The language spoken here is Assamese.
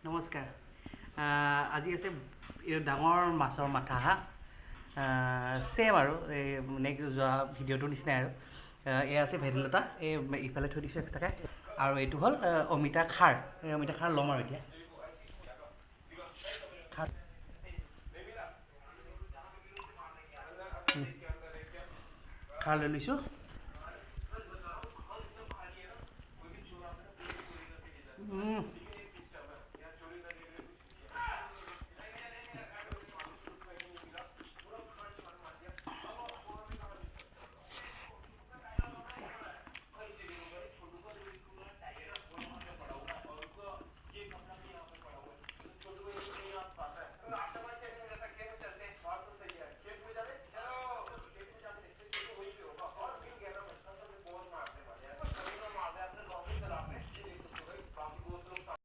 নমস্কাৰ। আজি আছে এই ডাঙৰ মাছৰ মাথা হা ছেম আৰু এই নেক্সট যোৱা ভিডিঅ'টোৰ নিচিনাই আৰু এয়া আছে ভেদাইলতা এই ইফালে থৈ দিছোঁ এক্সট্ৰাকৈ আৰু এইটো হ'ল অমিতা খাৰ। এই অমিতা খাৰ ল'ম আৰু এতিয়া খাৰ খাৰ লৈ লৈছোঁ।